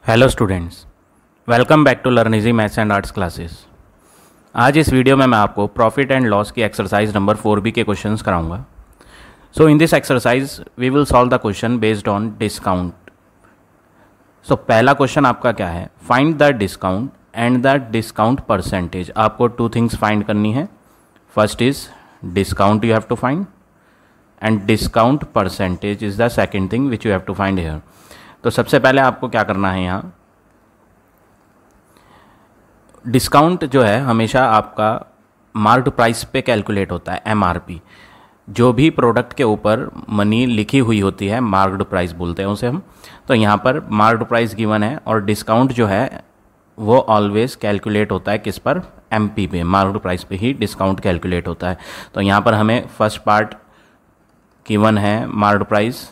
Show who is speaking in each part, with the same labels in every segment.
Speaker 1: Hello students, welcome back to learn easy maths and arts classes. आज इस video में मैं आपको प्रॉफिट एंड लॉस की एक्सरसाइज नंबर 4B के क्वेश्चंस कराऊंगा। So in this exercise we will solve the question based on discount. So पहला question आपका क्या है, find the discount and the discount percentage. आपको टू थिंग्स फाइंड करनी है। First is discount you have to find and discount percentage is the second thing which you have to find here. तो सबसे पहले आपको क्या करना है, यहाँ डिस्काउंट जो है हमेशा आपका मार्क्ड प्राइस पे कैलकुलेट होता है, MRP। जो भी प्रोडक्ट के ऊपर मनी लिखी हुई होती है मार्क्ड प्राइस बोलते हैं उसे हम। तो यहाँ पर मार्क्ड प्राइस गिवन है और डिस्काउंट जो है वो ऑलवेज कैलकुलेट होता है किस पर, MP पे, मार्क्ड प्राइस पे ही डिस्काउंट कैलकुलेट होता है। तो यहाँ पर हमें फर्स्ट पार्ट गिवन है मार्क्ड प्राइस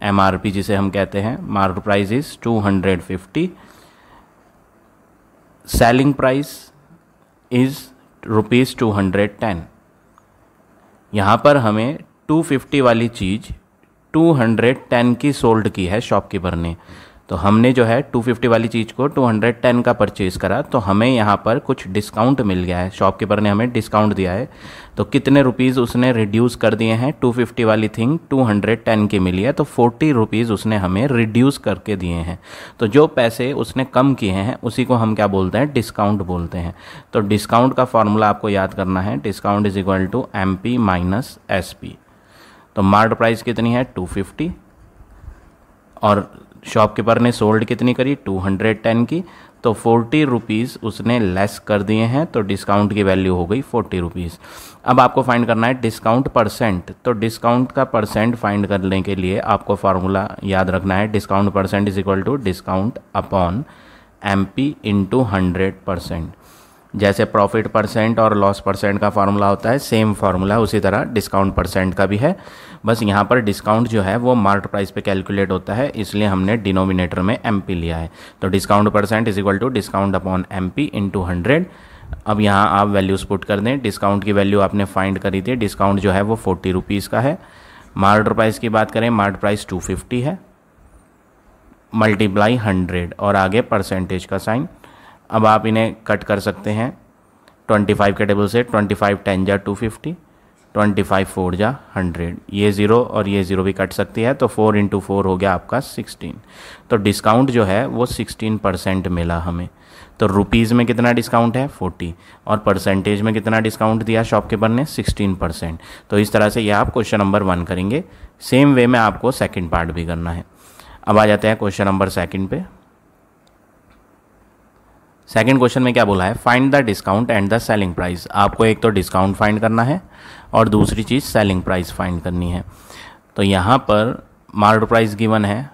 Speaker 1: MRP जिसे हम कहते हैं, marked price is 250, selling price is ₹210। यहाँ पर हमें 250 वाली चीज़ 210 की सोल्ड की है शॉपकीपर ने। तो हमने जो है 250 वाली चीज़ को 210 का परचेज़ करा, तो हमें यहाँ पर कुछ डिस्काउंट मिल गया है, शॉपकीपर ने हमें डिस्काउंट दिया है। तो कितने रुपीज़ उसने रिड्यूस कर दिए हैं, 250 वाली थिंग 210 की मिली है तो 40 रुपीज़ उसने हमें रिड्यूस करके दिए हैं। तो जो पैसे उसने कम किए हैं उसी को हम क्या बोलते हैं, डिस्काउंट बोलते हैं। तो डिस्काउंट का फॉर्मूला आपको याद करना है, discount is equal to MP minus SP। तो मार्क्ड प्राइस कितनी है 250 और शॉपकीपर ने सोल्ड कितनी करी 210 की, तो 40 रुपीज़ उसने लेस कर दिए हैं, तो डिस्काउंट की वैल्यू हो गई 40 रुपीज़। अब आपको फाइंड करना है डिस्काउंट परसेंट। तो डिस्काउंट का परसेंट फाइंड करने के लिए आपको फार्मूला याद रखना है, discount percent is equal to discount upon MP into 100%। जैसे प्रॉफिट परसेंट और लॉस परसेंट का फार्मूला होता है, सेम फार्मूला उसी तरह डिस्काउंट परसेंट का भी है। बस यहाँ पर डिस्काउंट जो है वो मार्क्ड प्राइस पे कैलकुलेट होता है, इसलिए हमने डिनोमिनेटर में MP लिया है। तो discount percent is equal to discount upon MP into 100। अब यहाँ आप वैल्यूज पुट कर दें। डिस्काउंट की वैल्यू आपने फाइंड करी थी, डिस्काउंट जो है वो 40 रुपीज़ का है। मार्क्ड प्राइस की बात करें, मार्क्ड प्राइस 250 है, मल्टीप्लाई 100 और आगे परसेंटेज का साइन। अब आप इन्हें कट कर सकते हैं 25 के टेबल से, 25 10 जा 250, 25 4 जा 100, ये 0 और ये 0 भी कट सकती है, तो 4 इंटू 4 हो गया आपका 16। तो डिस्काउंट जो है वो 16% मिला हमें। तो रुपीज़ में कितना डिस्काउंट है 40 और परसेंटेज में कितना डिस्काउंट दिया शॉपकीपर ने 16%। तो इस तरह से ये आप क्वेश्चन नंबर 1 करेंगे। सेम वे में आपको सेकेंड पार्ट भी करना है। अब आ जाते हैं क्वेश्चन नंबर 2 पे। सेकेंड क्वेश्चन में क्या बोला है, find the discount and the selling price. आपको एक तो डिस्काउंट फाइंड करना है और दूसरी चीज़ सेलिंग प्राइस फाइंड करनी है। तो यहाँ पर मार्क्ड प्राइस गिवन है,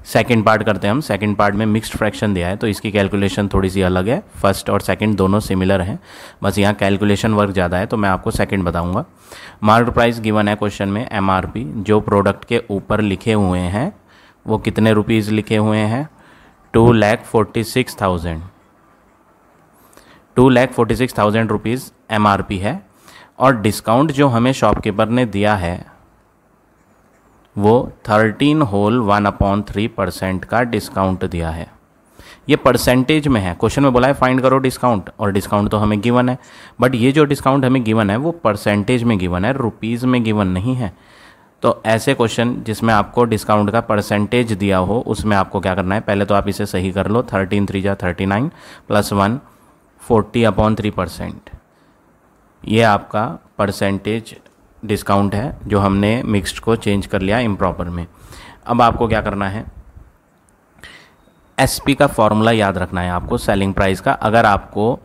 Speaker 1: सेकेंड पार्ट करते हैं हम। सेकेंड पार्ट में मिक्स्ड फ्रैक्शन दिया है तो इसकी कैलकुलेशन थोड़ी सी अलग है। फर्स्ट और सेकंड दोनों सिमिलर हैं, बस यहाँ कैलकुलेशन वर्क ज़्यादा है, तो मैं आपको सेकंड बताऊँगा। मार्क्ड प्राइस गिवन है क्वेश्चन में MRP, जो प्रोडक्ट के ऊपर लिखे हुए हैं वो कितने रुपीज़ लिखे हुए हैं, 2,46,000। 2,46,000 रुपीज़ MRP है और डिस्काउंट जो हमें शॉपकीपर ने दिया है वो 13 होल 1/3% का डिस्काउंट दिया है। ये परसेंटेज में है, क्वेश्चन में बोला है फाइंड करो डिस्काउंट, और डिस्काउंट तो हमें गिवन है, बट ये जो डिस्काउंट हमें गिवन है वो परसेंटेज में गिवन है, रुपीज़ में गिवन नहीं है। तो ऐसे क्वेश्चन जिसमें आपको डिस्काउंट का परसेंटेज दिया हो उसमें आपको क्या करना है, पहले तो आप इसे सही कर लो। 13 3 जा 39 प्लस 1 40/3%। ये आपका परसेंटेज डिस्काउंट है जो हमने मिक्स्ड को चेंज कर लिया इम्प्रॉपर में। अब आपको क्या करना है, SP का फॉर्मूला याद रखना है आपको सेलिंग प्राइस का। अगर आपको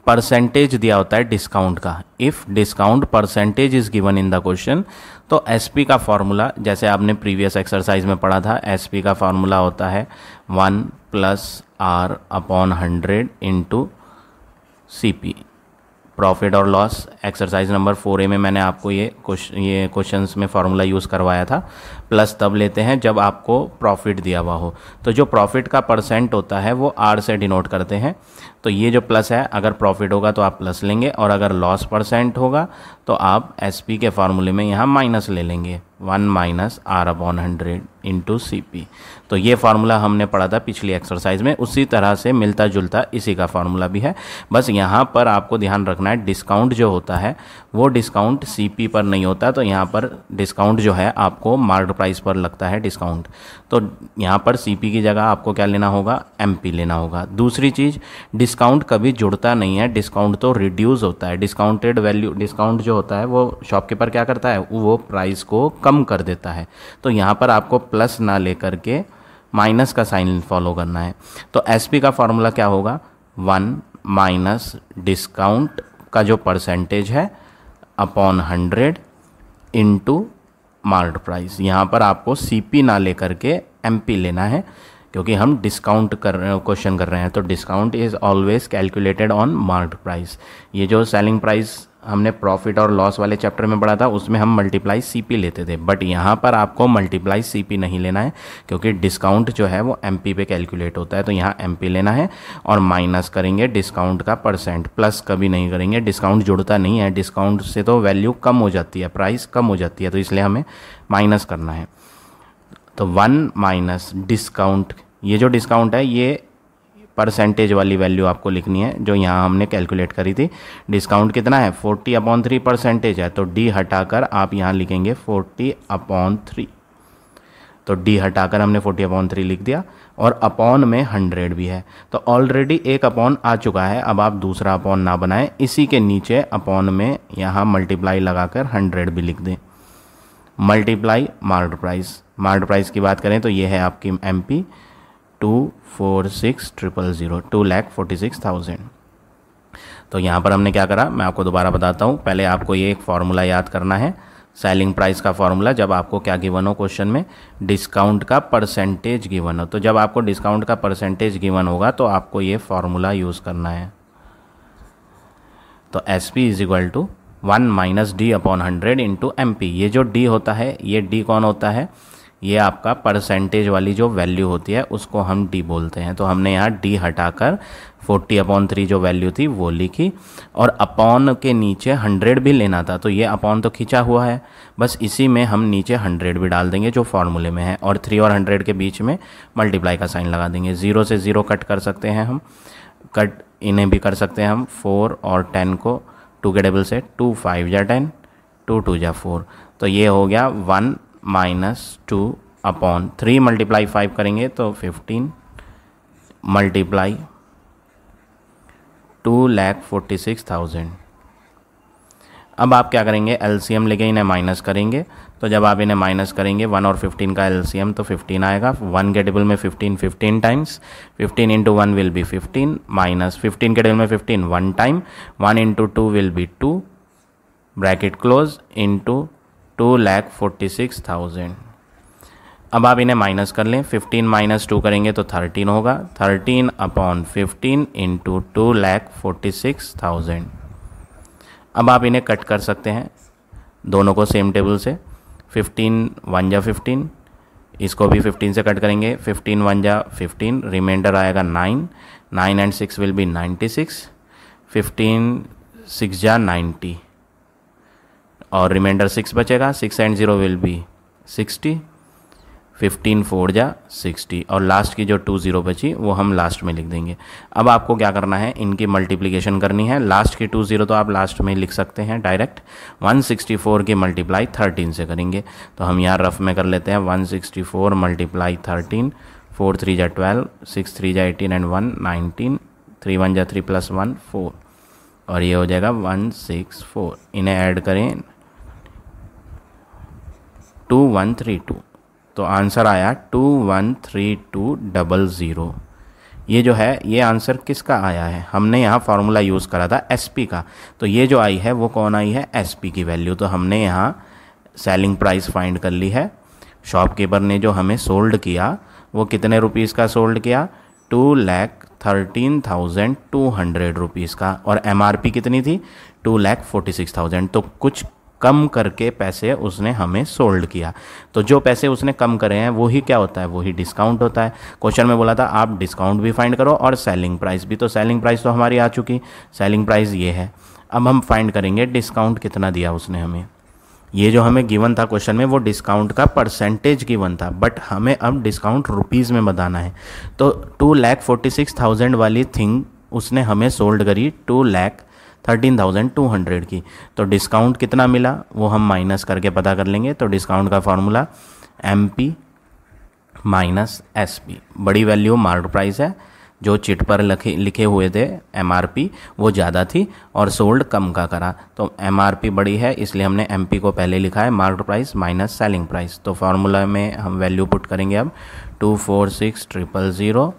Speaker 1: परसेंटेज दिया होता है डिस्काउंट का, if discount percentage is given in the question, तो SP का फॉर्मूला जैसे आपने प्रीवियस एक्सरसाइज में पढ़ा था, SP का फॉर्मूला होता है 1 + R/100 इंटू CP। प्रॉफिट और लॉस एक्सरसाइज नंबर 4A में मैंने आपको ये क्वेश्चंस में फार्मूला यूज़ करवाया था। प्लस तब लेते हैं जब आपको प्रॉफिट दिया हुआ हो। तो जो प्रॉफिट का परसेंट होता है वो R से डिनोट करते हैं। तो ये जो प्लस है, अगर प्रॉफिट होगा तो आप प्लस लेंगे और अगर लॉस परसेंट होगा तो आप SP के फार्मूले में यहाँ माइनस ले लेंगे। 1 minus R upon 100 into C P. तो ये फार्मूला हमने पढ़ा था पिछली एक्सरसाइज में, उसी तरह से मिलता जुलता इसी का फार्मूला भी है। बस यहाँ पर आपको ध्यान रखना है डिस्काउंट जो होता है वो डिस्काउंट सी पी पर नहीं होता, तो यहाँ पर डिस्काउंट जो है आपको मार्केट प्राइस पर लगता है डिस्काउंट। तो यहाँ पर सी पी की जगह आपको क्या लेना होगा, एम पी लेना होगा। दूसरी चीज़, डिस्काउंट कभी जुड़ता नहीं है, डिस्काउंट तो रिड्यूस होता है। डिस्काउंटेड वैल्यू, डिस्काउंट जो होता है वो शॉपकीपर क्या करता है, वो प्राइस को कम कर देता है। तो यहाँ पर आपको प्लस ना लेकर के माइनस का साइन फॉलो करना है। तो एस पी का फॉर्मूला क्या होगा, 1 माइनस डिस्काउंट का जो परसेंटेज है अपॉन 100 इंटू मार्केट प्राइस। यहाँ पर आपको सी पी ना लेकर के एम पी लेना है, क्योंकि हम डिस्काउंट कर रहे हैं, क्वेश्चन कर रहे हैं। तो discount is always calculated on market price. ये जो सेलिंग प्राइस हमने प्रॉफिट और लॉस वाले चैप्टर में पढ़ा था उसमें हम मल्टीप्लाई सीपी लेते थे, बट यहाँ पर आपको मल्टीप्लाई सीपी नहीं लेना है, क्योंकि डिस्काउंट जो है वो एमपी पे कैलकुलेट होता है। तो यहाँ एमपी लेना है और माइनस करेंगे डिस्काउंट का परसेंट, प्लस कभी नहीं करेंगे, डिस्काउंट जुड़ता नहीं है। डिस्काउंट से तो वैल्यू कम हो जाती है, प्राइस कम हो जाती है, तो इसलिए हमें माइनस करना है। तो 1 माइनस डिस्काउंट, ये जो डिस्काउंट है ये परसेंटेज वाली वैल्यू आपको लिखनी है जो यहाँ हमने कैलकुलेट करी थी। डिस्काउंट कितना है, 40/3 परसेंटेज है, तो डी हटाकर आप यहाँ लिखेंगे 40/3। तो डी हटाकर हमने 40/3 लिख दिया, और अपॉन में 100 भी है। तो ऑलरेडी एक अपॉन आ चुका है, अब आप दूसरा अपॉन ना बनाएं, इसी के नीचे अपॉन में यहाँ मल्टीप्लाई लगाकर 100 भी लिख दें। Multiply market price, market price की बात करें तो ये है आपकी एम पी 246,000, 2,46,000। तो यहाँ पर हमने क्या करा, मैं आपको दोबारा बताता हूँ। पहले आपको ये एक फार्मूला याद करना है, सेलिंग प्राइस का फार्मूला। जब आपको क्या गिवन हो क्वेश्चन में, डिस्काउंट का परसेंटेज गिवन हो, तो जब आपको डिस्काउंट का परसेंटेज गिवन होगा तो आपको ये फार्मूला यूज़ करना है। तो S P is equal to 1 minus D upon 100 into M P. ये जो डी होता है, ये डी कौन होता है, ये आपका परसेंटेज वाली जो वैल्यू होती है उसको हम डी बोलते हैं। तो हमने यहाँ डी हटाकर 40/3 जो वैल्यू थी वो लिखी, और अपॉन के नीचे 100 भी लेना था, तो ये अपॉन तो खींचा हुआ है, बस इसी में हम नीचे 100 भी डाल देंगे जो फार्मूले में है, और 3 और 100 के बीच में मल्टीप्लाई का साइन लगा देंगे। 0 से 0 कट कर सकते हैं हम, कट इन्हें भी कर सकते हैं हम, 4 और 10 को 2 के टेबल से, 2 5 जा 10, 2 2 जा 4। तो ये हो गया 1 माइनस 2/3 मल्टीप्लाई 5 करेंगे तो 15 मल्टीप्लाई 2,46,000। अब आप क्या करेंगे, एलसीएम लेके इन्हें माइनस करेंगे। तो जब आप इन्हें माइनस करेंगे 1 और 15 का एलसीएम तो 15 आएगा। 1 के टेबल में 15 times, 15 into 1 will be 15, minus 15 के टेबल में 15 1 time, 1 into 2 will be 2, bracket close, into 2,46,000। अब आप इन्हें माइनस कर लें, 15 माइनस 2 करेंगे तो 13 होगा, 13/15 इंटू 2,46,000। अब आप इन्हें कट कर सकते हैं दोनों को सेम टेबल से, 15 1 जा 15, इसको भी 15 से कट करेंगे, 15 1 जा 15, रिमाइंडर आएगा 9, 9 एंड 6 विल बी 96, 15 6 जा 90, और रिमाइंडर 6 बचेगा, 6 एंड 0 विल बी 60, 15 4 जा 60, और लास्ट की जो 2 0 बची वो हम लास्ट में लिख देंगे। अब आपको क्या करना है, इनकी मल्टीप्लिकेशन करनी है। लास्ट की 2 0 तो आप लास्ट में लिख सकते हैं डायरेक्ट। 164 की मल्टीप्लाई 13 से करेंगे, तो हम यहाँ रफ में कर लेते हैं 164 मल्टीप्लाई 13, 4 3 जा 12, 6 3 जा 18 एंड 1 19, 3 1 जा 3 प्लस 1 4, और ये हो जाएगा 164। इन्हें ऐड करें 2132, तो आंसर आया 213200। ये जो है ये आंसर किसका आया है, हमने यहाँ फार्मूला यूज़ करा था एसपी का, तो ये जो आई है वो कौन आई है, एसपी की वैल्यू। तो हमने यहाँ सेलिंग प्राइस फाइंड कर ली है। शॉपकीपर ने जो हमें सोल्ड किया वो कितने रुपीज़ का सोल्ड किया, 2,13,200 रुपीज़ का, और एमआरपी कितनी थी, 2,46,000। तो कुछ कम करके पैसे उसने हमें सोल्ड किया। तो जो पैसे उसने कम करे हैं वही क्या होता है, वही डिस्काउंट होता है। क्वेश्चन में बोला था आप डिस्काउंट भी फाइंड करो और सेलिंग प्राइस भी, तो सेलिंग प्राइस तो हमारी आ चुकी, सेलिंग प्राइस ये है। अब हम फाइंड करेंगे डिस्काउंट कितना दिया उसने हमें। ये जो हमें गिवन था क्वेश्चन में वो डिस्काउंट का परसेंटेज गिवन था, बट हमें अब डिस्काउंट रुपीज़ में बताना है। तो 2,46,000 वाली थिंग उसने हमें सोल्ड करी 2,13,200 की। तो डिस्काउंट कितना मिला वो हम माइनस करके पता कर लेंगे। तो डिस्काउंट का फॉर्मूला MP माइनस SP, बड़ी वैल्यू मार्क प्राइस है, जो चिट पर लिखे हुए थे MRP वो ज़्यादा थी और सोल्ड कम का करा। तो MRP बड़ी है इसलिए हमने MP को पहले लिखा है, mark price minus selling price. तो फार्मूला में हम वैल्यू पुट करेंगे अब 246,000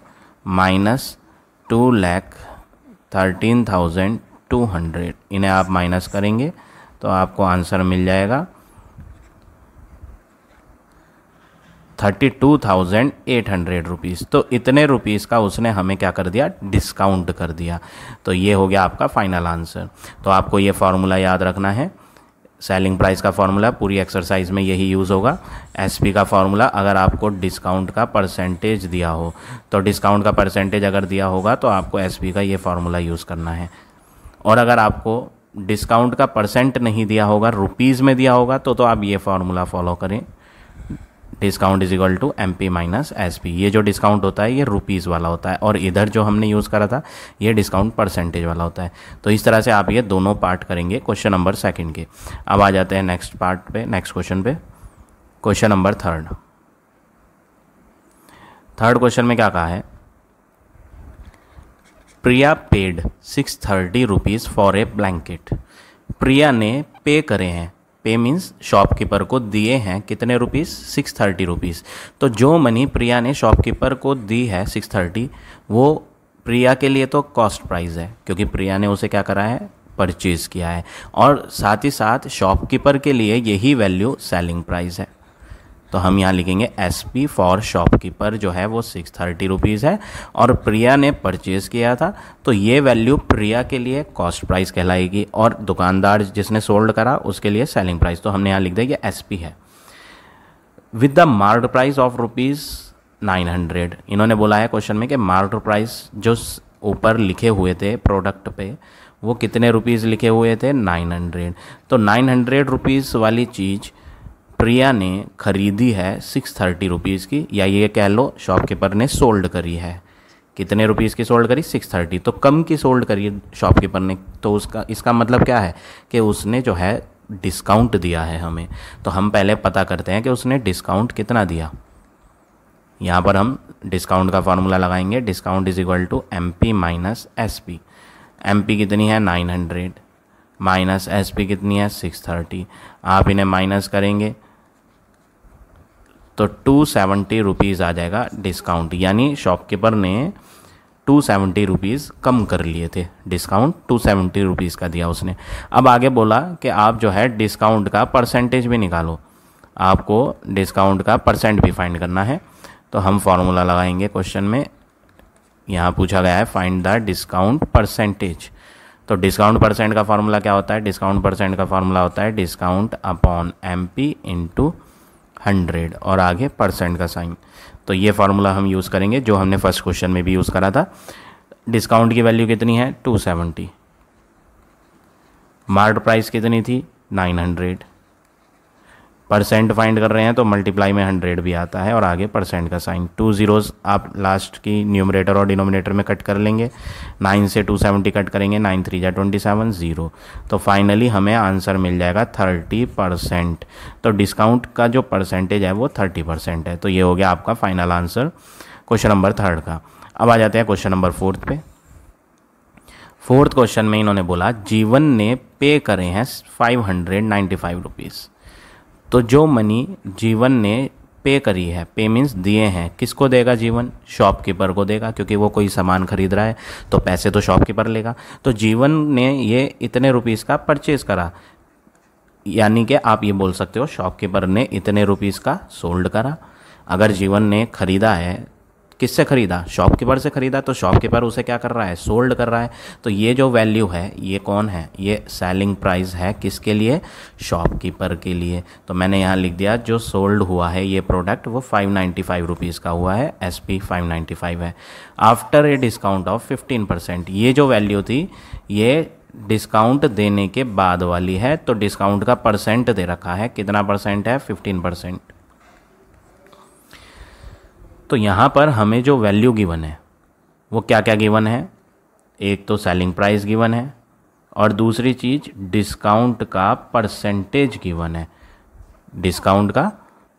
Speaker 1: माइनस 2,13,200, इन्हें आप माइनस करेंगे तो आपको आंसर मिल जाएगा 32,800 रुपीज़। तो इतने रुपीज़ का उसने हमें क्या कर दिया, डिस्काउंट कर दिया। तो ये हो गया आपका फाइनल आंसर। तो आपको ये फार्मूला याद रखना है, सेलिंग प्राइस का फार्मूला पूरी एक्सरसाइज में यही यूज़ होगा। SP का फार्मूला अगर आपको डिस्काउंट का परसेंटेज दिया हो, तो डिस्काउंट का परसेंटेज अगर दिया होगा तो आपको SP का ये फार्मूला यूज़ करना है। और अगर आपको डिस्काउंट का परसेंट नहीं दिया होगा, रुपीज़ में दिया होगा, तो आप ये फार्मूला फॉलो करें, discount is equal to MP minus SP। ये जो डिस्काउंट होता है ये रुपीज़ वाला होता है, और इधर जो हमने यूज़ करा था ये डिस्काउंट परसेंटेज वाला होता है। तो इस तरह से आप ये दोनों पार्ट करेंगे क्वेश्चन नंबर 2 के। अब आ जाते हैं नेक्स्ट पार्ट पे, नेक्स्ट क्वेश्चन पे, क्वेश्चन नंबर 3। थर्ड क्वेश्चन में क्या कहा है, Priya paid 630 rupees for a blanket. Priya ने पे करे हैं, पे मीन्स शॉपकीपर को दिए हैं कितने रुपीज़, 630 रुपीज़। तो जो मनी प्रिया ने शॉपकीपर को दी है 630, वो प्रिया के लिए तो कॉस्ट प्राइस है, क्योंकि प्रिया ने उसे क्या करा है, परचेज़ किया है, और साथ ही साथ शॉपकीपर के लिए यही वैल्यू सेलिंग प्राइस है। तो हम यहाँ लिखेंगे SP फॉर शॉपकीपर जो है वो 630 रुपीज़ है, और प्रिया ने परचेज़ किया था तो ये वैल्यू प्रिया के लिए कॉस्ट प्राइस कहलाएगी, और दुकानदार जिसने सोल्ड करा उसके लिए सेलिंग प्राइस। तो हमने यहाँ लिख दिया ये SP है। With the marked price of ₹900, इन्होंने बोला है क्वेश्चन में कि मार्क्ड प्राइस जो ऊपर लिखे हुए थे प्रोडक्ट पे वो कितने रुपीज़ लिखे हुए थे, 900। तो 900 रुपीज़ वाली चीज़ प्रिया ने खरीदी है 630 रुपीज़ की, या ये कह लो शॉपकीपर ने सोल्ड करी है, कितने रुपीज़ की सोल्ड करी, 630। तो कम की सोल्ड करी शॉपकीपर ने, तो इसका मतलब क्या है कि उसने जो है डिस्काउंट दिया है हमें। तो हम पहले पता करते हैं कि उसने डिस्काउंट कितना दिया। यहाँ पर हम डिस्काउंट का फार्मूला लगाएंगे, discount is equal to MP minus SP। MP कितनी है, 900, माइनस SP कितनी है, 630। आप इन्हें माइनस करेंगे तो 270 रुपीज़ आ जाएगा डिस्काउंट, यानी शॉपकीपर ने 270 रुपीज़ कम कर लिए थे, डिस्काउंट 270 रुपीज़ का दिया उसने। अब आगे बोला कि आप जो है डिस्काउंट का परसेंटेज भी निकालो, आपको डिस्काउंट का परसेंट भी फाइंड करना है। तो हम फार्मूला लगाएंगे क्वेश्चन में, यहाँ पूछा गया है फाइंड द डिस्काउंट परसेंटेज। तो डिस्काउंट परसेंट का फार्मूला क्या होता है, डिस्काउंट परसेंट का फार्मूला होता है डिस्काउंट अपॉन MP इंटू 100 और आगे परसेंट का साइन। तो ये फार्मूला हम यूज़ करेंगे जो हमने फर्स्ट क्वेश्चन में भी यूज़ करा था। डिस्काउंट की वैल्यू कितनी है, 270, मार्क्ड प्राइस कितनी थी, 900, परसेंट फाइंड कर रहे हैं तो मल्टीप्लाई में 100 भी आता है और आगे परसेंट का साइन। 2 zeros आप लास्ट की न्यूमरेटर और डिनोमिनेटर में कट कर लेंगे, 9 से 270 कट करेंगे, 9 3 जा 27, 0। तो फाइनली हमें आंसर मिल जाएगा 30%। तो डिस्काउंट का जो परसेंटेज है वो 30% है। तो ये हो गया आपका फाइनल आंसर क्वेश्चन नंबर 3 का। अब आ जाते हैं क्वेश्चन नंबर 4 पे। 4th क्वेश्चन में इन्होंने बोला जीवन ने पे करे हैं 595 रुपीज़। तो जो मनी जीवन ने पे करी है, पे मीन्स दिए हैं, किसको देगा जीवन, शॉपकीपर को देगा, क्योंकि वो कोई सामान खरीद रहा है तो पैसे तो शॉपकीपर लेगा। तो जीवन ने ये इतने रुपीज़ का परचेज करा, यानी कि आप ये बोल सकते हो शॉपकीपर ने इतने रुपीज़ का सोल्ड करा। अगर जीवन ने खरीदा है, किससे खरीदा, शॉपकीपर से खरीदा, तो शॉपकीपर उसे क्या कर रहा है, सोल्ड कर रहा है। तो ये जो वैल्यू है ये कौन है, ये सेलिंग प्राइस है, किसके लिए, शॉपकीपर के लिए। तो मैंने यहाँ लिख दिया जो सोल्ड हुआ है ये प्रोडक्ट वो 595 रुपीज़ का हुआ है, SP 595 है। आफ्टर ए डिस्काउंट ऑफ 15%, ये जो वैल्यू थी ये डिस्काउंट देने के बाद वाली है, तो डिस्काउंट का परसेंट दे रखा है, कितना परसेंट है, 15%। तो यहाँ पर हमें जो वैल्यू गिवन है वो क्या क्या गिवन है, एक तो सेलिंग प्राइस गिवन है और दूसरी चीज़ डिस्काउंट का परसेंटेज गिवन है। डिस्काउंट का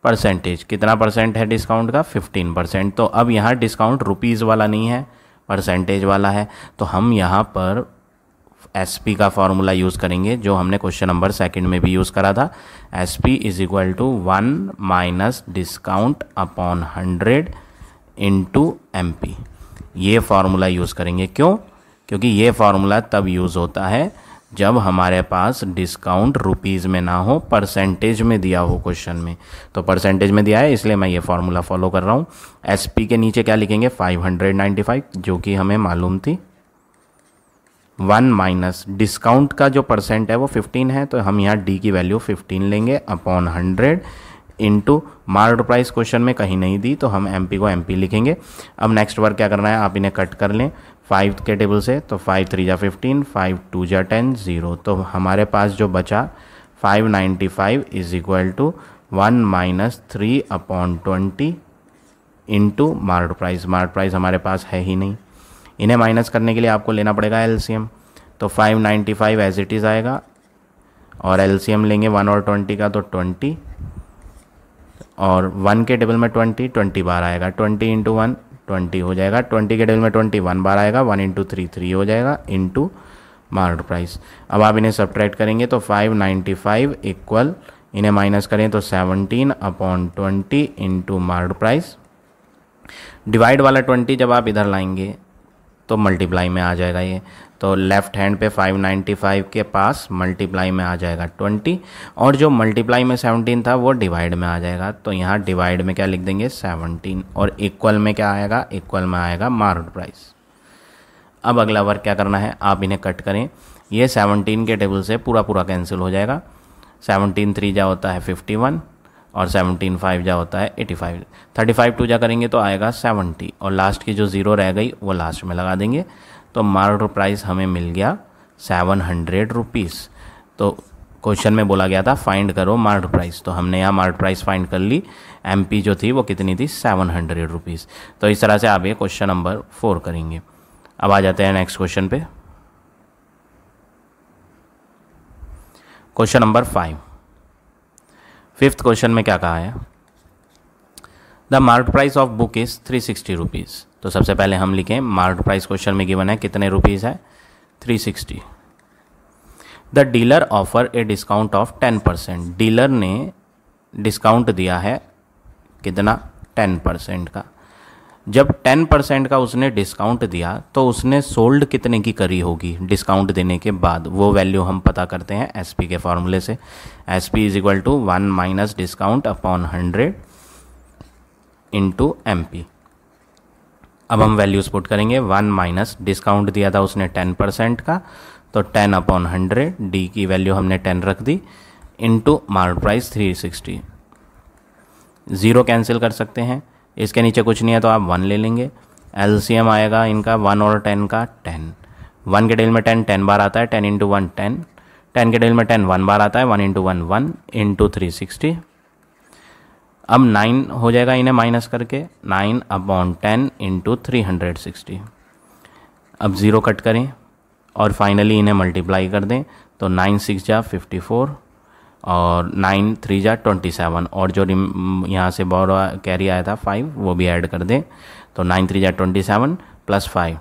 Speaker 1: परसेंटेज कितना परसेंट है, डिस्काउंट का 15%। तो अब यहाँ डिस्काउंट रुपीज़ वाला नहीं है, परसेंटेज वाला है, तो हम यहाँ पर एसपी का फॉर्मूला यूज़ करेंगे जो हमने क्वेश्चन नंबर 2 में भी यूज़ करा था। SP is equal to 1 minus discount upon 100 into MP. ये फार्मूला यूज़ करेंगे। क्यों? क्योंकि ये फार्मूला तब यूज़ होता है जब हमारे पास डिस्काउंट रुपीज़ में ना हो, परसेंटेज में दिया हो क्वेश्चन में। तो परसेंटेज में दिया है इसलिए मैं ये फार्मूला फॉलो कर रहा हूँ। एसपी के नीचे क्या लिखेंगे, 595 जो कि हमें मालूम थी। 1 माइनस डिस्काउंट का जो परसेंट है वो 15 है, तो हम यहाँ डी की वैल्यू 15 लेंगे upon 100 into marked price question में कहीं नहीं दी तो हम एमपी को एमपी लिखेंगे। अब नेक्स्ट वर्क क्या करना है, आप इन्हें कट कर लें 5 के टेबल से, तो 5 3 जा 15, 5 2 जा 10, 0। तो हमारे पास जो बचा 595 is equal to 1 minus 3 upon 20 into marked price. Marked price हमारे पास है ही नहीं, इन्हें माइनस करने के लिए आपको लेना पड़ेगा एलसीएम। तो 595 एज इट इज़ आएगा और एलसीएम लेंगे 1 और 20 का, तो 20 और 1 के टेबल में 20 बार आएगा, 20 इंटू 1 20 हो जाएगा, 20 के टेबल में 20 1 बार आएगा, 1 इंटू 3 3 हो जाएगा इंटू मार्क्ड प्राइस। अब आप इन्हें सब्ट्रैक्ट करेंगे तो 595 इक्वल, इन्हें माइनस करें तो 17 upon 20 into marked price. Divide वाला 20 जब आप इधर लाएंगे तो मल्टीप्लाई में आ जाएगा ये, तो लेफ्ट हैंड पे 595 के पास मल्टीप्लाई में आ जाएगा 20 और जो मल्टीप्लाई में 17 था वो डिवाइड में आ जाएगा। तो यहाँ डिवाइड में क्या लिख देंगे 17 और इक्वल में क्या आएगा, इक्वल में आएगा मार्क्ड प्राइस। अब अगला वर्क क्या करना है, आप इन्हें कट करें, ये 17 के टेबल से पूरा पूरा कैंसिल हो जाएगा। 17 3 जा होता है 51 और 17 5 जा होता है 85, 35 2 जा करेंगे तो आएगा 70 और लास्ट की जो 0 रह गई वो लास्ट में लगा देंगे। तो मार्क्ड प्राइस हमें मिल गया 700 रुपीज़। तो क्वेश्चन में बोला गया था फाइंड करो मार्क्ड प्राइस, तो हमने यहाँ मार्क्ड प्राइस फाइंड कर ली। एमपी जो थी वो कितनी थी, 700 रुपीज़। तो इस तरह से आप ये क्वेश्चन नंबर 4 करेंगे। अब आ जाते हैं नेक्स्ट क्वेश्चन पे, क्वेश्चन नंबर 5। 5th क्वेश्चन में क्या कहा है, the marked price of book is 360 rupees. तो सबसे पहले हम लिखें मार्क्ड प्राइस क्वेश्चन में गिवन है कितने रुपीज़ है, 360। The dealer offer a discount of 10%। Dealer ने डिस्काउंट दिया है कितना, 10% का। जब 10% का उसने डिस्काउंट दिया तो उसने सोल्ड कितने की करी होगी डिस्काउंट देने के बाद, वो वैल्यू हम पता करते हैं एसपी के फॉर्मूले से। SP is equal to 1 minus discount upon 100 into MP. अब हम वैल्यूज पुट करेंगे, 1 माइनस डिस्काउंट दिया था उसने 10% का, तो 10 अपॉन 100, डी की वैल्यू हमने 10 रख दी, इंटू मार्क्ड प्राइस 360। 0 कैंसिल कर सकते हैं, इसके नीचे कुछ नहीं है तो आप 1 ले लेंगे। एलसीएम आएगा इनका 1 और 10 का 10। 1 के टेबल में 10 बार आता है, 10 इंटू 1 10, 10 के टेबल में 10 1 बार आता है, 1 इंटू 1 1 इंटू 360। अब 9 हो जाएगा इन्हें माइनस करके, 9 अपॉन 10 इंटू 360। अब 0 कट करें और फाइनली इन्हें मल्टीप्लाई कर दें, तो 9 6 जा 54 और 9 3 जा 27 और जो यहाँ से बोरो कैरी आया था 5 वो भी ऐड कर दें, तो 9 3 जा 27 प्लस 5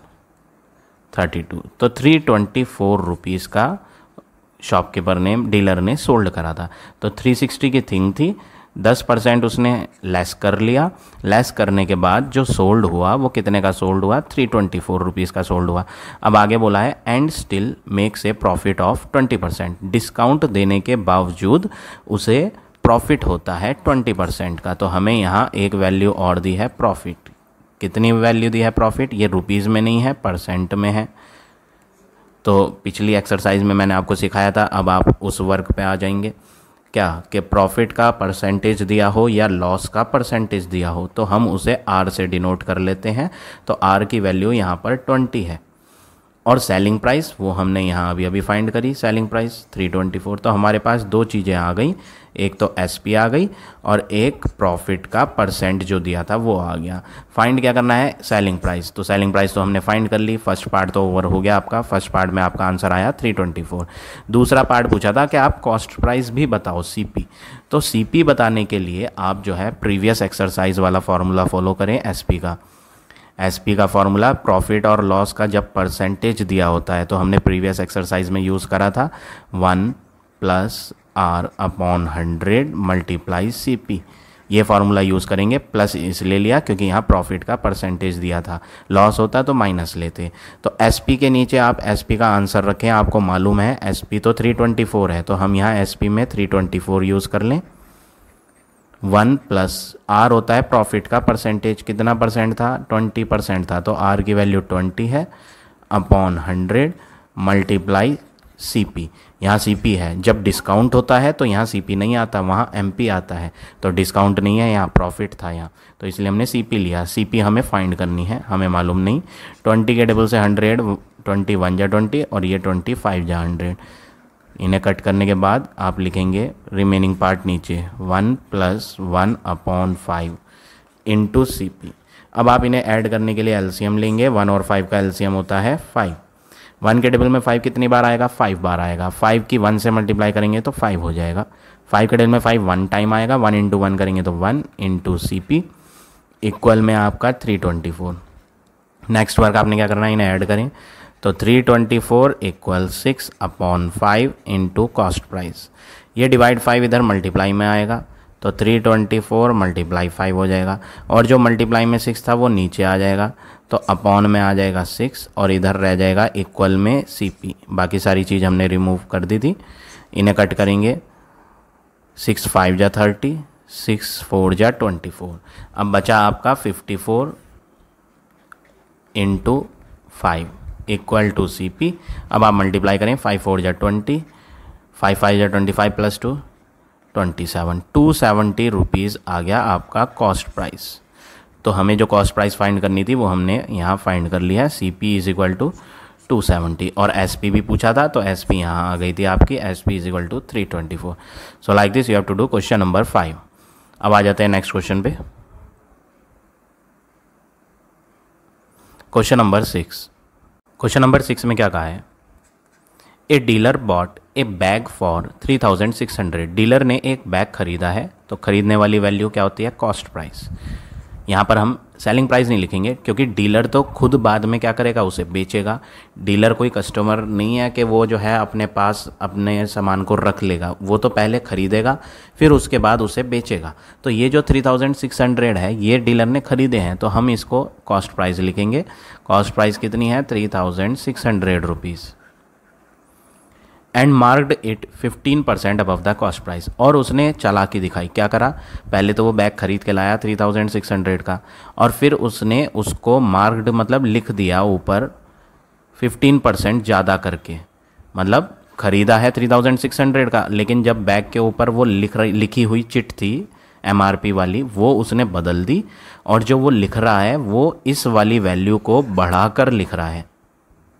Speaker 1: 32। तो 324 रुपीज़ का शॉपकीपर ने, डीलर ने सोल्ड करा था। तो 360 की थिंग थी, 10% उसने लेस कर लिया, लेस करने के बाद जो सोल्ड हुआ वो कितने का सोल्ड हुआ, 324 रुपीज़ का सोल्ड हुआ। अब आगे बोला है and still makes a profit of 20%। Discount देने के बावजूद उसे प्रॉफिट होता है 20% का। तो हमें यहाँ एक वैल्यू और दी है प्रॉफिट। कितनी वैल्यू दी है प्रॉफिट, ये रुपीज़ में नहीं है, परसेंट में है। तो पिछली एक्सरसाइज में मैंने आपको सिखाया था, अब आप उस वर्क पे आ जाएंगे क्या, कि प्रॉफिट का परसेंटेज दिया हो या लॉस का परसेंटेज दिया हो तो हम उसे आर से डिनोट कर लेते हैं। तो आर की वैल्यू यहाँ पर 20 है। और सेलिंग प्राइस वो हमने यहाँ अभी अभी फाइंड करी, सेलिंग प्राइस 324। तो हमारे पास दो चीज़ें आ गई, एक तो एसपी आ गई और एक प्रॉफिट का परसेंट जो दिया था वो आ गया। फाइंड क्या करना है, सेलिंग प्राइस। तो सेलिंग प्राइस तो हमने फाइंड कर ली, फर्स्ट पार्ट तो ओवर हो गया आपका, फर्स्ट पार्ट में आपका आंसर आया 324। दूसरा पार्ट पूछा था कि आप कॉस्ट प्राइस भी बताओ, सीपी। तो सीपी बताने के लिए आप जो है प्रीवियस एक्सरसाइज वाला फॉर्मूला फॉलो करें एसपी का। एसपी का फॉर्मूला प्रॉफिट और लॉस का जब परसेंटेज दिया होता है तो हमने प्रीवियस एक्सरसाइज में यूज़ करा था 1 + R/100 मल्टीप्लाई CP। ये फार्मूला यूज़ करेंगे, प्लस इसलिए लिया क्योंकि यहाँ प्रॉफिट का परसेंटेज दिया था, लॉस होता तो माइनस लेते। तो एसपी के नीचे आप एसपी का आंसर रखें, आपको मालूम है एसपी तो 324 है, तो हम यहाँ एसपी में 324 यूज़ कर लें। 1 + R होता है प्रॉफिट का परसेंटेज, कितना परसेंट था, 20% था, तो R की वैल्यू 20 है, अपॉन 100 मल्टीप्लाई CP। यहाँ CP है, जब डिस्काउंट होता है तो यहाँ CP नहीं आता, वहाँ MP आता है, तो डिस्काउंट नहीं है, यहाँ प्रॉफिट था यहाँ, तो इसलिए हमने CP लिया। CP हमें फाइंड करनी है, हमें मालूम नहीं। 20 के टेबल से 100, 21 जा 20 और ये 25 जा 100, इन्हें कट करने के बाद आप लिखेंगे रिमेनिंग पार्ट नीचे 1 + 1/5 इंटू CP। अब आप इन्हें ऐड करने के लिए LCM लेंगे, 1 और 5 का LCM होता है 5। 1 के टेबल में 5 कितनी बार आएगा, 5 बार आएगा, 5 की 1 से मल्टीप्लाई करेंगे तो 5 हो जाएगा। 5 के टेबल में 5 1 टाइम आएगा, 1 × 1 करेंगे तो 1 इंटू CP इक्वल में आपका 324। नेक्स्ट वर्क आपने क्या करना है, इन्हें ऐड करें, तो 324 = 6/5 इंटू कॉस्ट प्राइस। ये डिवाइड 5 इधर मल्टीप्लाई में आएगा, तो 324 × 5 हो जाएगा, और जो मल्टीप्लाई में 6 था वो नीचे आ जाएगा, तो अपॉन में आ जाएगा 6 और इधर रह जाएगा इक्वल में CP। बाकी सारी चीज़ हमने रिमूव कर दी थी, इन्हें कट करेंगे, 6 5 जा 30, 6 4 जा 24। अब बचा आपका 54 × 5 इक्वल टू CP। अब आप मल्टीप्लाई करें, 5 4 जा 20, 5 5 जा 25 + 2 27, 270 रुपीज़ आ गया आपका कॉस्ट प्राइस। तो हमें जो कॉस्ट प्राइस फाइंड करनी थी वो हमने यहाँ फाइंड कर लिया, CP = 270। और SP भी पूछा था, तो SP यहाँ आ गई थी आपकी, SP = 324। So like this you have to do question number 5। अब आ जाते हैं नेक्स्ट क्वेश्चन पे, क्वेश्चन नंबर 6। क्वेश्चन नंबर 6 में क्या कहा है, a dealer bought a bag for 3600। Dealer ने एक बैग खरीदा है, तो खरीदने वाली वैल्यू क्या होती है, कॉस्ट प्राइस। यहाँ पर हम सेलिंग प्राइस नहीं लिखेंगे क्योंकि डीलर तो खुद बाद में क्या करेगा, उसे बेचेगा। डीलर कोई कस्टमर नहीं है कि वो जो है अपने पास अपने सामान को रख लेगा, वो तो पहले खरीदेगा फिर उसके बाद उसे बेचेगा। तो ये जो 3600 है ये डीलर ने खरीदे हैं, तो हम इसको कॉस्ट प्राइस लिखेंगे। कॉस्ट प्राइस कितनी है, 3600 rupees. And marked it 15% above the cost price. और उसने चालाकी दिखाई, क्या करा, पहले तो वो बैग खरीद के लाया 3600 का, और फिर उसने उसको मार्क्ड मतलब लिख दिया ऊपर 15% ज़्यादा करके। मतलब ख़रीदा है 3600 का, लेकिन जब बैग के ऊपर वो लिखी हुई चिट थी MRP वाली, वो उसने बदल दी, और जो वो लिख रहा है वो इस वाली वैल्यू को बढ़ाकर लिख रहा है,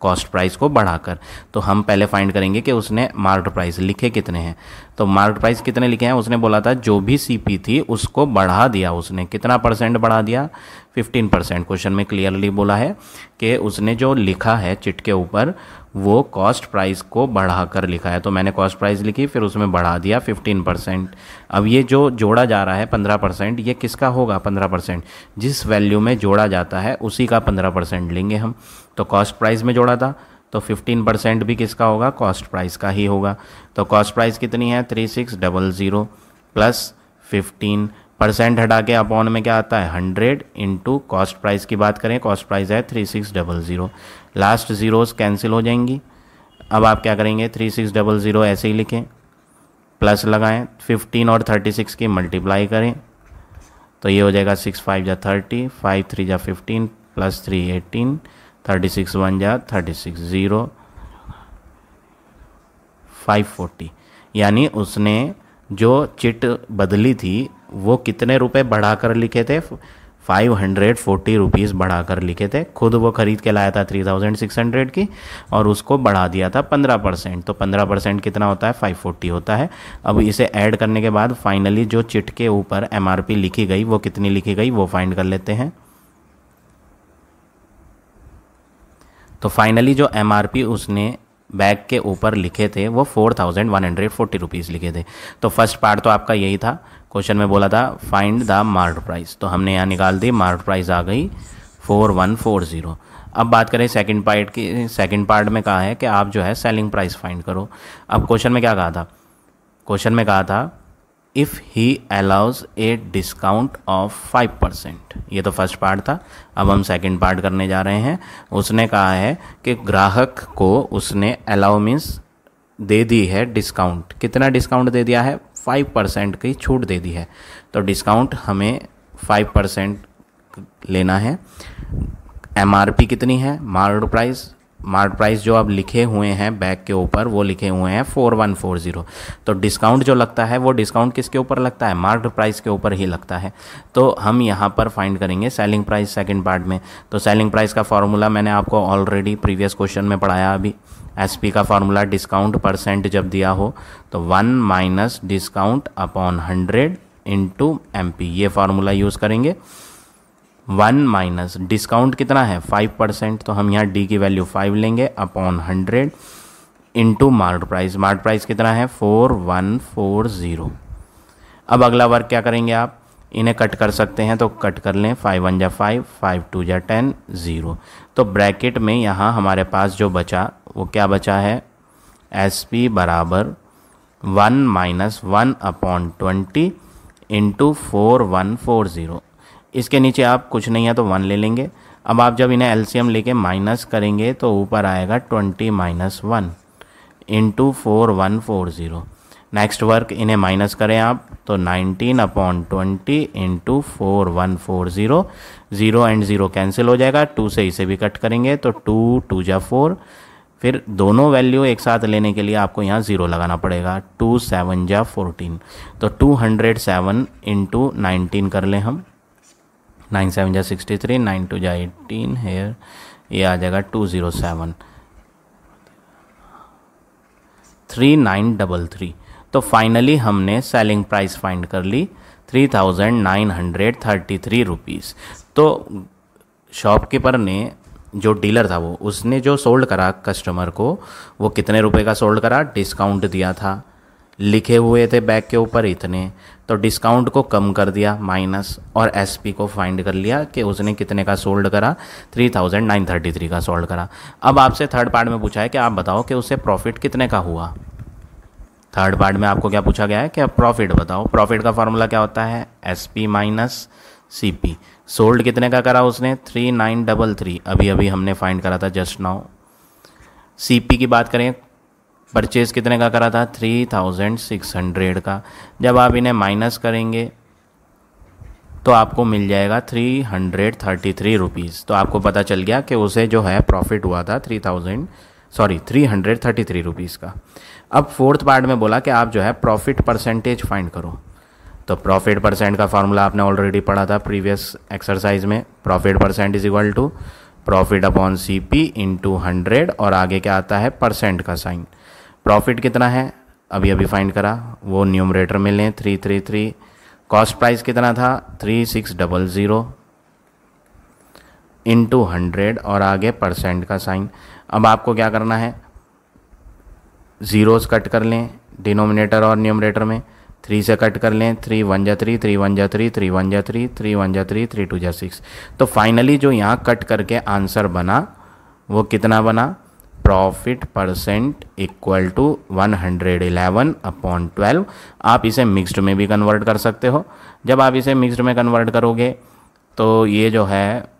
Speaker 1: कॉस्ट प्राइस को बढ़ाकर। तो हम पहले फाइंड करेंगे कि उसने मार्क्ड प्राइस लिखे कितने हैं। तो मार्क्ड प्राइस कितने लिखे हैं, उसने बोला था जो भी CP थी उसको बढ़ा दिया उसने, कितना परसेंट बढ़ा दिया, 15%। क्वेश्चन में क्लियरली बोला है कि उसने जो लिखा है चिट के ऊपर वो कॉस्ट प्राइस को बढ़ाकर लिखा है। तो मैंने कॉस्ट प्राइस लिखी, फिर उसमें बढ़ा दिया 15%। अब ये जो जोड़ा जा रहा है 15%, ये किसका होगा 15%, जिस वैल्यू में जोड़ा जाता है उसी का 15% लेंगे हम। तो कॉस्ट प्राइस में जोड़ा था तो 15% भी किसका होगा, कॉस्ट प्राइस का ही होगा। तो कॉस्ट प्राइस कितनी है, 3600 प्लस 15% हटा के अपॉन में क्या आता है 100 इंटू कॉस्ट प्राइस की बात करें, कॉस्ट प्राइस है 3600। लास्ट ज़ीरोज़ कैंसिल हो जाएंगी। अब आप क्या करेंगे, 3600 ऐसे ही लिखें, प्लस लगाएं, 15 और 36 की मल्टीप्लाई करें, तो ये हो जाएगा 6 5 जा 30, 5 3 जा 15 प्लस 3 18, 36 1 जा 36, 0 540। यानी उसने जो चिट बदली थी वो कितने रुपए बढ़ाकर लिखे थे, 540 रुपीज़ बढ़ा कर लिखे थे। खुद वो ख़रीद के लाया था 3600 की और उसको बढ़ा दिया था 15%। तो 15% कितना होता है? 540 होता है। अब इसे ऐड करने के बाद फाइनली जो चिट के ऊपर MRP लिखी गई वो कितनी लिखी गई वो फाइंड कर लेते हैं। तो फाइनली जो MRP उसने बैग के ऊपर लिखे थे वो 4140 रुपीज़ लिखे थे। तो फर्स्ट पार्ट तो आपका यही था, क्वेश्चन में बोला था फाइंड द मार्केट प्राइस, तो हमने यहाँ निकाल दी, मार्केट प्राइस आ गई 4140। अब बात करें सेकंड पार्ट की। सेकंड पार्ट में कहा है कि आप जो है सेलिंग प्राइस फाइंड करो। अब क्वेश्चन में क्या कहा था? क्वेश्चन में कहा था if he allows a discount of 5%। ये तो फर्स्ट पार्ट था। अब हम सेकंड पार्ट करने जा रहे हैं। उसने कहा है कि ग्राहक को उसने अलाउ मीन्स दे दी है डिस्काउंट। कितना डिस्काउंट दे दिया है? 5% की छूट दे दी है। तो डिस्काउंट हमें 5% लेना है। MRP कितनी है? Market price. मार्केट प्राइस जो अब लिखे हुए हैं बैग के ऊपर वो लिखे हुए हैं 4140। तो डिस्काउंट जो लगता है वो डिस्काउंट किसके ऊपर लगता है? मार्केट प्राइस के ऊपर ही लगता है। तो हम यहाँ पर फाइंड करेंगे सेलिंग प्राइस सेकंड पार्ट में। तो सेलिंग प्राइस का फॉर्मूला मैंने आपको ऑलरेडी प्रीवियस क्वेश्चन में पढ़ाया। अभी SP का फॉर्मूला डिस्काउंट परसेंट जब दिया हो तो 1 minus discount upon 100 into MP, ये फार्मूला यूज़ करेंगे। 1 माइनस डिस्काउंट कितना है? 5%। तो हम यहाँ D की वैल्यू 5 लेंगे upon 100 into market price. Market price कितना है? 4140। अब अगला वर्क क्या करेंगे आप? इन्हें कट कर सकते हैं तो कट कर लें। 5 1 जा 5, 5 2 जा 10, 0। तो ब्रैकेट में यहाँ हमारे पास जो बचा वो क्या बचा है? SP बराबर 1 माइनस 1 अपॉन 20 इंटू 4140। इसके नीचे आप कुछ नहीं है तो 1 ले लेंगे। अब आप जब इन्हें LCM लेके माइनस करेंगे तो ऊपर आएगा 20 माइनस 1 इंटू 4140। नेक्स्ट वर्क, इन्हें माइनस करें आप तो 19 अपॉन 20 इंटू 4140। 0 एंड 0 कैंसिल हो जाएगा। 2 से इसे भी कट करेंगे तो 2 2 जा 4। फिर दोनों वैल्यू एक साथ लेने के लिए आपको यहाँ 0 लगाना पड़ेगा। 2 7 जा 14। तो 207 इंटू 19 कर लें हम। 9 7 जा 63, 9 2 जा 18 हेयर, ये आ जाएगा 207 3933। तो फाइनली हमने सेलिंग प्राइस फाइंड कर ली 3933 रुपीज़। तो शॉपकीपर ने, जो डीलर था वो, उसने जो सोल्ड करा कस्टमर को वो कितने रुपए का सोल्ड करा? डिस्काउंट दिया था, लिखे हुए थे बैग के ऊपर इतने, तो डिस्काउंट को कम कर दिया माइनस और SP को फाइंड कर लिया कि उसने कितने का सोल्ड करा? 3933 का सोल्ड करा। अब आपसे थर्ड पार्ट में पूछा है कि आप बताओ कि उससे प्रॉफिट कितने का हुआ। थर्ड पार्ट में आपको क्या पूछा गया है कि आप प्रॉफिट बताओ। प्रॉफिट का फार्मूला क्या होता है? SP minus CP। सोल्ड कितने का करा उसने? 3933, अभी अभी हमने फाइंड करा था जस्ट नाउ। CP की बात करें, परचेज़ कितने का करा था? 3600 का। जब आप इन्हें माइनस करेंगे तो आपको मिल जाएगा 333 रुपीज़। तो आपको पता चल गया कि उसे जो है प्रॉफिट हुआ था 333 रुपीज़ का। अब फोर्थ पार्ट में बोला कि आप जो है प्रॉफिट परसेंटेज फाइंड करो। तो प्रॉफिट परसेंट का फार्मूला आपने ऑलरेडी पढ़ा था प्रीवियस एक्सरसाइज में। Profit percent is equal to profit upon CP into 100 और आगे क्या आता है? परसेंट का साइन। प्रॉफिट कितना है? अभी अभी फाइंड करा, वो न्यूमरेटर में लें 333। कॉस्ट प्राइस कितना था? 3600 इंटू 100 और आगे परसेंट का साइन। अब आपको क्या करना है? ज़ीरोज़ कट कर लें डिनोमिनेटर और न्यूमरेटर में। 3 से कट कर लें, 3 1 जा 3, 3 1 जा 3, 3 1 जा 3, 3 1 जा 3, 3 2 जा 6। तो फाइनली जो यहाँ कट करके आंसर बना वो कितना बना? Profit percent equal to 111 upon 12। आप इसे मिक्स्ड में भी कन्वर्ट कर सकते हो। जब आप इसे मिक्स्ड में कन्वर्ट करोगे तो ये जो है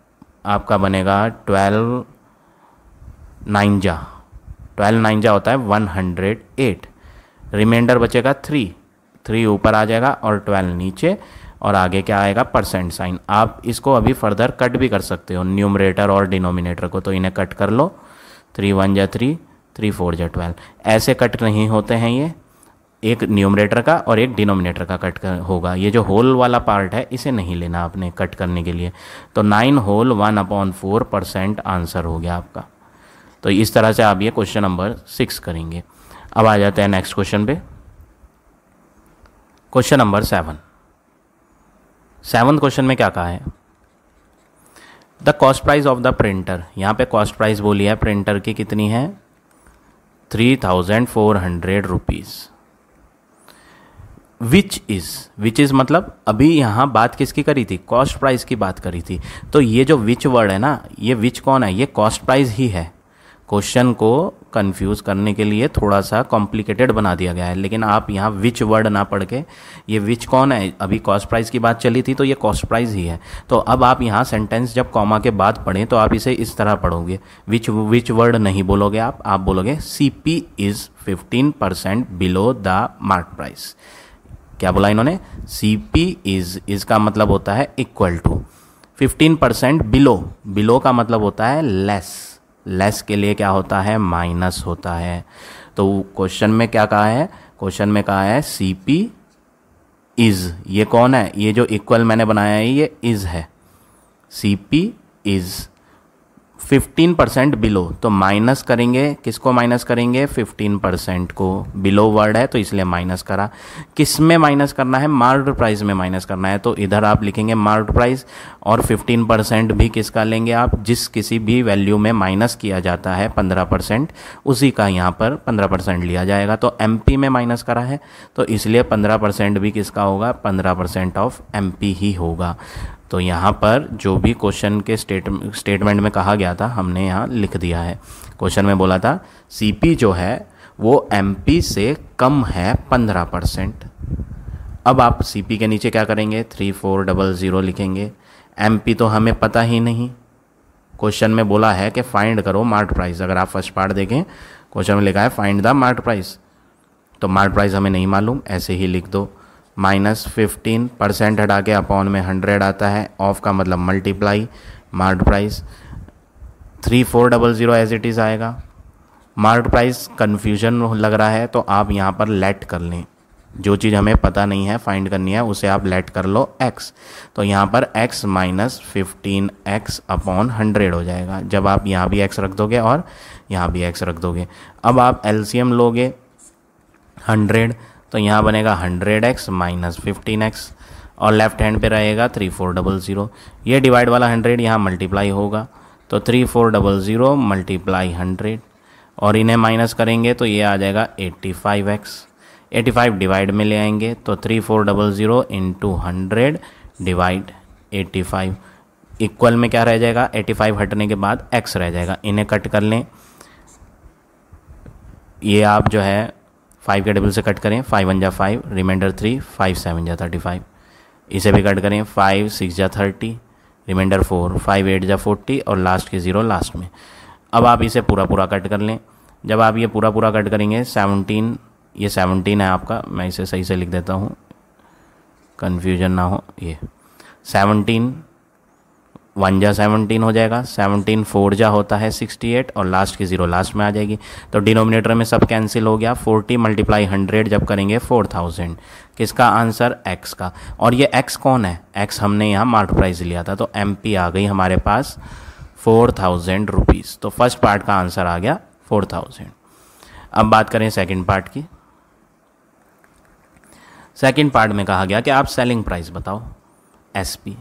Speaker 1: आपका बनेगा 12 9 जा होता है 108। रिमाइंडर बचेगा 3 ऊपर आ जाएगा और 12 नीचे और आगे क्या आएगा? Percent sign. आप इसको अभी फर्दर कट भी कर सकते हो न्यूमरेटर और डिनोमिनेटर को। तो इन्हें कट कर लो। 3 1 जा 3, 3 4 जा 12। ऐसे कट नहीं होते हैं ये, एक न्यूमरेटर का और एक डिनोमिनेटर का कट कर होगा। ये जो होल वाला पार्ट है इसे नहीं लेना आपने कट करने के लिए। तो 9 होल 1/4% आंसर हो गया आपका। तो इस तरह से आप ये क्वेश्चन नंबर 6 करेंगे। अब आ जाते हैं नेक्स्ट क्वेश्चन पे। क्वेश्चन नंबर 7 क्वेश्चन में क्या कहा है? The cost price of the printer. यहाँ पे कॉस्ट प्राइस बोली है प्रिंटर की कितनी है? 3400 रुपीज़। विच इज़ मतलब अभी यहाँ बात किसकी करी थी? कॉस्ट प्राइस की बात करी थी। तो ये जो विच वर्ड है ना, ये विच कौन है? ये कॉस्ट प्राइस ही है। क्वेश्चन को कंफ्यूज करने के लिए थोड़ा सा कॉम्प्लिकेटेड बना दिया गया है, लेकिन आप यहाँ विच वर्ड ना पढ़ के ये विच कौन है, अभी कॉस्ट प्राइस की बात चली थी तो ये कॉस्ट प्राइस ही है। तो अब आप यहाँ सेंटेंस जब कॉमा के बाद पढ़ें तो आप इसे इस तरह पढ़ोगे, विच वर्ड नहीं बोलोगे आप बोलोगे CP is 15% below the mark price. क्या बोला इन्होंने? CP इज़ का मतलब होता है इक्वल टू 15% बिलो का मतलब होता है लेस के लिए क्या होता है? माइनस होता है। तो क्वेश्चन में क्या कहा है? क्वेश्चन में कहा है CP इज़, ये कौन है? ये जो इक्वल मैंने बनाया है ये इज़ है। CP इज़ 15% बिलो, तो माइनस करेंगे, किसको माइनस करेंगे? 15% को। बिलो वर्ड है तो इसलिए माइनस करा। किस में माइनस करना है? मार्क्ड प्राइस में माइनस करना है। तो इधर आप लिखेंगे मार्क्ड प्राइस और 15% भी किसका लेंगे आप? जिस किसी भी वैल्यू में माइनस किया जाता है 15%, उसी का यहाँ पर 15% लिया जाएगा। तो MP में माइनस करा है तो इसलिए 15% भी किसका होगा? 15% ऑफ MP ही होगा। तो यहाँ पर जो भी क्वेश्चन के स्टेटमेंट में कहा गया था हमने यहाँ लिख दिया है। क्वेश्चन में बोला था CP जो है वो MP से कम है 15%। अब आप CP के नीचे क्या करेंगे? 3400 लिखेंगे। MP तो हमें पता ही नहीं। क्वेश्चन में बोला है कि फाइंड करो मार्क प्राइस। अगर आप फर्स्ट पार्ट देखें, क्वेश्चन में लिखा है फाइंड द मार्क प्राइस, तो मार्क प्राइस हमें नहीं मालूम, ऐसे ही लिख दो। -15% हटा के अपॉन में 100 आता है, ऑफ का मतलब multiply, mark price 3400 as it is आएगा। मार्क प्राइस कन्फ्यूजन लग रहा है तो आप यहाँ पर लेट कर लें, जो चीज़ हमें पता नहीं है फाइंड करनी है उसे आप लेट कर लो x। तो यहाँ पर x माइनस 15x अपॉन 100 हो जाएगा, जब आप यहाँ भी x रख दोगे और यहाँ भी x रख दोगे। अब आप LCM लोगे 100, तो यहाँ बनेगा 100x माइनस 15x और लेफ्ट हैंड पे रहेगा 3400। ये डिवाइड वाला 100 यहाँ मल्टीप्लाई होगा, तो 3400 मल्टीप्लाई 100 और इन्हें माइनस करेंगे तो ये आ जाएगा 85x। 85 डिवाइड में ले आएंगे तो 3400 इंटू 100 डिवाइड 85। इक्वल में क्या रह जाएगा? 85 हटने के बाद x रह जाएगा। इन्हें कट कर लें, ये आप जो है 5 के टेबल से कट करें, 5 1 जा 5, रिमाइंडर 3, 5 7 जा 35। इसे भी कट करें, 5 6 जा 30, रिमाइंडर 4, 5 8 जा 40 और लास्ट की 0 लास्ट में। अब आप इसे पूरा कट कर लें। जब आप ये पूरा कट करेंगे 17, ये 17 है आपका, मैं इसे सही से लिख देता हूँ कन्फ्यूजन ना हो। ये 17 1 जा 17 हो जाएगा, 17 4 जा होता है 68 और लास्ट की 0 लास्ट में आ जाएगी। तो डिनोमिनेटर में सब कैंसिल हो गया। 40 मल्टीप्लाई 100 जब करेंगे 4000, किसका आंसर? x का। और ये x कौन है? x हमने यहाँ मार्क प्राइस लिया था, तो MP आ गई हमारे पास 4000 रुपीज़। तो फर्स्ट पार्ट का आंसर आ गया 4000। अब बात करें सेकेंड पार्ट की। सेकेंड पार्ट में कहा गया कि आप सेलिंग प्राइस बताओ, SP।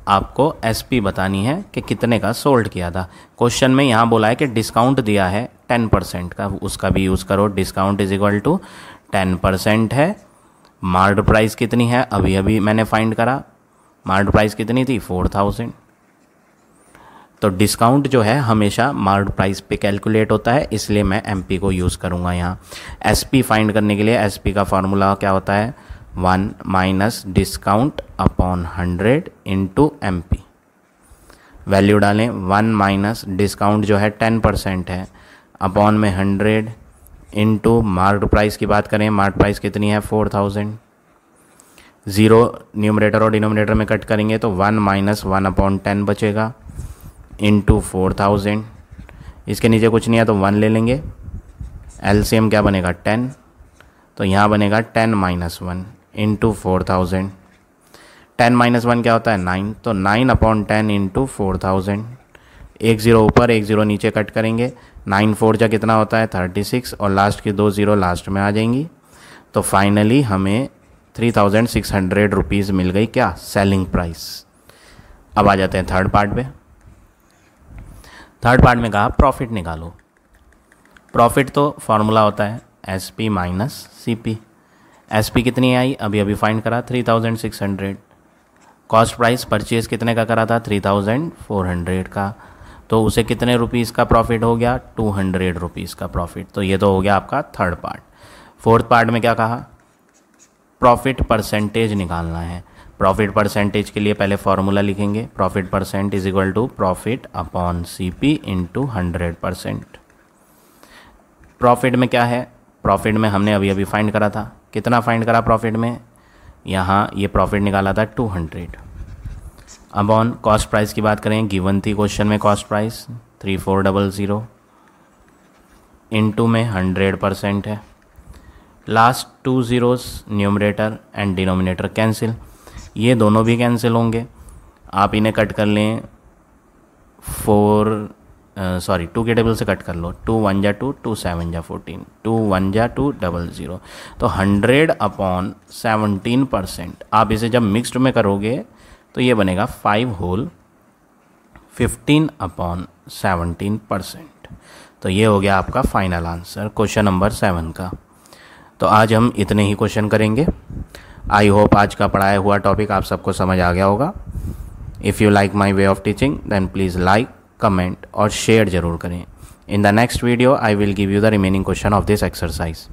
Speaker 1: आपको SP बतानी है कि कितने का सोल्ड किया था। क्वेश्चन में यहाँ बोला है कि डिस्काउंट दिया है 10% का, उसका भी यूज़ करो। डिस्काउंट इज इक्वल टू 10% है। मार्क्ड प्राइस कितनी है? अभी अभी मैंने फाइंड करा, मार्क्ड प्राइस कितनी थी? 4000। तो डिस्काउंट जो है हमेशा मार्क्ड प्राइस पे कैलकुलेट होता है, इसलिए मैं MP को यूज़ करूँगा यहाँ। SP फाइंड करने के लिए SP का फार्मूला क्या होता है? 1 minus discount upon 100 into MP। Value डालें, 1 माइनस डिस्काउंट जो है 10% है अपॉन में 100 इंटू मार्क्ड प्राइस की बात करें, मार्क्ड प्राइस कितनी है? 4000। 0 न्यूमरेटर और डिनोमिनेटर में कट करेंगे तो 1 माइनस 1 अपॉन 10 बचेगा इंटू 4000। इसके नीचे कुछ नहीं है तो 1 ले लेंगे। LCM क्या बनेगा? 10। तो यहाँ बनेगा 10 - 1 इंटू 4000। 10 - 1 क्या होता है 9, तो 9/10 इंटू 4000। एक ज़ीरो ऊपर एक ज़ीरो नीचे कट करेंगे, 9 4 जा कितना होता है 36, और लास्ट की 2 ज़ीरो लास्ट में आ जाएंगी। तो फाइनली हमें 3600 रुपीज़ मिल गई क्या, सेलिंग प्राइस। अब आ जाते हैं थर्ड पार्ट पे। थर्ड पार्ट में कहा प्रॉफिट निकालो। प्रॉफिट तो फॉर्मूला होता है SP माइनस CP। SP कितनी आई, अभी अभी फाइंड करा 3600। कॉस्ट प्राइस परचेज कितने का करा था 3400 का, तो उसे कितने रुपीज़ का प्रॉफिट हो गया 200 रुपीज़ का प्रॉफिट। तो ये तो हो गया आपका थर्ड पार्ट। फोर्थ पार्ट में क्या कहा, प्रॉफिट परसेंटेज निकालना है। प्रॉफिट परसेंटेज के लिए पहले फॉर्मूला लिखेंगे, profit percent is equal to profit upon CP into 100%। Profit में क्या है, प्रॉफिट में हमने अभी अभी फाइंड करा था, कितना फाइंड करा प्रॉफिट में, यहाँ ये प्रॉफिट निकाला था 200। अपॉन कॉस्ट प्राइस की बात करें, गिवन थी क्वेश्चन में कॉस्ट प्राइस 3400, इनटू में 100% है। Last 2 zeros numerator and denominator cancel, ये दोनों भी कैंसिल होंगे। आप इन्हें कट कर लें 2 के टेबल से कट कर लो, 2 1 जा 2, 2 7 जा 14, 2 1 जा 2 00। तो 100/17%। आप इसे जब मिक्स्ड में करोगे तो ये बनेगा 5 होल 15/17%। तो ये हो गया आपका फाइनल आंसर क्वेश्चन नंबर 7 का। तो आज हम इतने ही क्वेश्चन करेंगे। आई होप आज का पढ़ाया हुआ टॉपिक आप सबको समझ आ गया होगा। If you like my way of teaching then please like, comment और शेयर ज़रूर करें। In the next video I will give you the remaining question of this exercise.